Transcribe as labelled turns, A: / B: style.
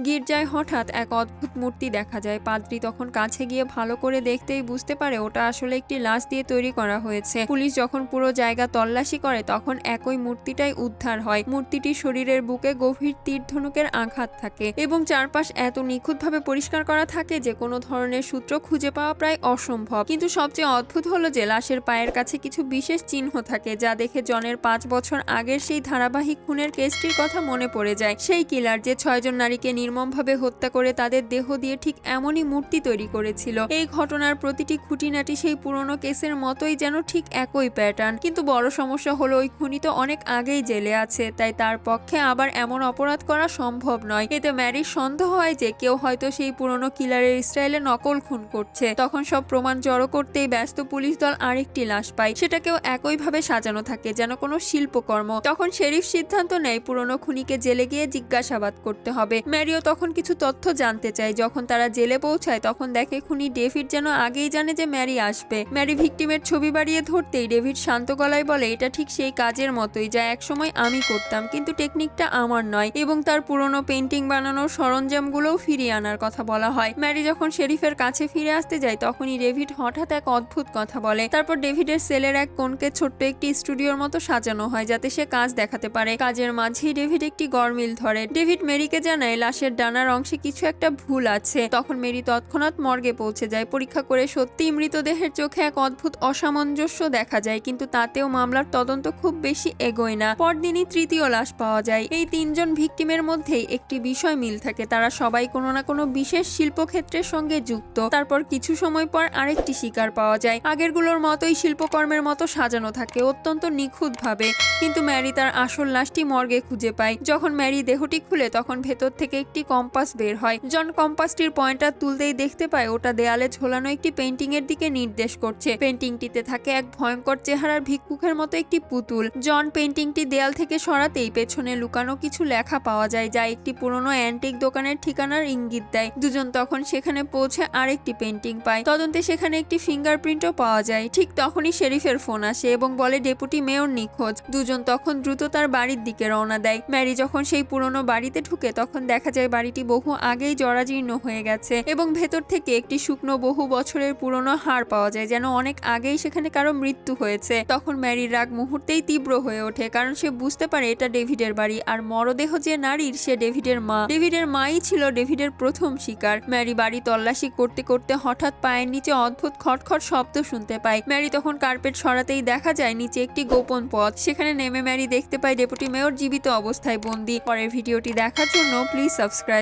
A: গির্জায় হঠাৎ এক অদ্ভুত মূর্তি দেখা যায়। পাদ্রী তখন কাছে গিয়ে ভালো করে দেখতেই বুঝতে পারে ওটা আসলে একটি লাশ দিয়ে তৈরি করা হয়েছে। পুলিশ যখন পুরো জায়গা তল্লাশি করে তখন একই মূর্তিটাই উদ্ধার হয়। মূর্তিটির শরীরের বুকে গভীর তীর ধনুকের আঘাত থাকে এবং চারপাশ এত নিখুঁতভাবে পরিষ্কার করা থাকে যে কোনো ধরনের সূত্র খুঁজে পাওয়া প্রায় অসম্ভব। কিন্তু সবচেয়ে অদ্ভুত হলো যে লাশের পায়ের কাছে কিছু বিশেষ চিহ্ন থাকে যা দেখে জনের 5 বছর আগের সেই ধারাবাহিক খুনের কেসটির কথা মনে পড়ে যায়। সেই কিলার যে 6 জন নারীকে নির্মমভাবে হত্যা করে তাদের দেহ দিয়ে ঠিক এমনই মূর্তি তৈরি করেছিল। এই ঘটনার প্রতিটি খুঁটিনাটি সেই পুরনো কেসের মতোই যেন ঠিক একই প্যাটার্ন। কিন্তু বড় সমস্যা হলো ওই খুনি তো অনেক আগেই জেলে আছে, তাই তার পক্ষে আবার এমন অপরাধ করা সম্ভব নয়। এতে ম্যারির সন্দেহ হয় যে কেউ হয়তো সেই পুরনো কিলারের স্টাইলে নকল খুন করছে। তখন সব প্রমাণ জড়ো করতেই ব্যস্ত পুলিশ দল আরেকটি লাশ পায়। সেটাকেও একইভাবে সাজানো থাকে যেন কোনো শিল্পকর্ম। তখন শেরিফ সিদ্ধান্ত নেয় পুরনো খুনিকে জেলে গিয়ে জিজ্ঞাসাবাদ করতে হবে। ম্যারিও তখন কিছু তথ্য জানতে চায়। যখন তারা জেলে পৌঁছায় তখন দেখে খুনি ডেভিড যেন আগেই জানে যে ম্যারি আসবে। ম্যারি ভিকটিমের ছবি বাড়িয়ে ধরতেই ডেভিড শান্ত গলায় বলে, এটা ঠিক সেই কাজের মতোই যা একসময় আমি করতাম, কিন্তু টেকনিকটা আমার নয়। এবং তার পুরনো পেন্টিং বানানোর সরঞ্জামগুলোও ফিরিয়ে আনার কথা বলা হয়। ম্যারি যখন শেরিফের কাছে ফিরে আসতে যায় তখনই ডেভিড হঠাৎ এক অদ্ভুত কথা বলে। তারপর ডেভিডের সেলের এক কোণকে ছোট্ট একটি স্টুডিওর মতো সাজানো হয় যাতে সে কাজ দেখাতে পারে। কাজের মাঝেই ডেভিড একটি গরমিল ধরে। ডেভিড মেরিকে জানায় লাশের ডানার অংশে কিছু একটা ভুল আছে। তখন মেরি তৎক্ষণাৎ মর্গে পৌঁছে যায়। পরীক্ষা করে সত্যিই মৃতদেহের চোখে এক অদ্ভুত অসামঞ্জস্য দেখা যায়, কিন্তু তাতেও মামলার তদন্ত খুব বেশি এগোয় না। পরদিনই তৃতীয় লাশ পাওয়া যায়। এই 3 জন ভিকটিমের মধ্যেই একটি বিষয় মিল থাকে, তারা সবাই কোনো না কোনো বিশেষ শিল্পক্ষেত্রের সঙ্গে যুক্ত। তারপর কিছু সময় পর আরেকটি শিকার পাওয়া যায়। আগেরগুলোর মতোই শিল্পকর্মের মতো সাজানো থাকে, অত্যন্ত নিখুঁতভাবে। কিন্তু ম্যারি তার আসল লাশটি মর্গে খুঁজে পায়। যখন ম্যারি দেহটি খুলে তখন ভেতর থেকে একটি কম্পাস বের হয়। জন কম্পাসটির পয়েন্টার তুলতেই দেখতে পায় ওটা দেয়ালে ঝোলানো একটি পেন্টিং এর দিকে নির্দেশ করছে। পেন্টিংটিতে থাকে এক ভয়ঙ্কর চেহারার ভিক্ষুকের মতো একটি পুতুল। জন পেন্টিংটি দেয়াল থেকে সরাতেই পেছনে লুকানো কিছু লেখা পাওয়া যায় যা একটি পুরনো অ্যান্টিক দোকানের ঠিকানার ইঙ্গিত দেয়। দুজন তখন সেখানে পৌঁছে আরেকটি পেন্টিং পায়। তদন্তে সেখানে একটি ফিঙ্গারপ্রিন্টও পাওয়া যায়। ঠিক তখনই শেরিফের ফোন আসে এবং বলে ডেপুটি মেয়র নিখোঁজ। দুজন তখন দ্রুত তার বাড়ির দিকে রওনা দেয়। ম্যারি যখন সেই পুরনো বাড়িতে ঢুকে তখন দেখা যায় বাড়িটি বহু আগেই জরাজীর্ণ হয়ে গেছে এবং ভেতর থেকে একটি শুকনো বহু বছরের পুরনো হাড় পাওয়া যায়, যেন অনেক আগেই সেখানে কারো মৃত্যু হয়েছে। তখন ম্যারির রাগ মুহূর্তেই তীব্র হয়ে ওঠে, কারণ সে বুঝতে পারে এটা ডেভিডের বাড়ি আর মরদেহ যে নারীর সে ডেভিডের মা। ডেভিডের মাই ছিল ডেভিডের প্রথম শিকার। ম্যারি বাড়ি তল্লাশি করতে করতে হঠাৎ পায়ের নিচে অদ্ভুত খটখট শব্দ শুনতে পায়। ম্যারি তখন কার্পেট সরাতেই দেখা যায় নিচে একটি গোপন পথ। সেখানে নেমে ম্যারি দেখতে পায় ডেপুটি মেয়র জীবিত অবস্থায় বন্দী। পরের ভিডিওটি দেখার জন্য প্লিজ সাবস্ক্রাইব।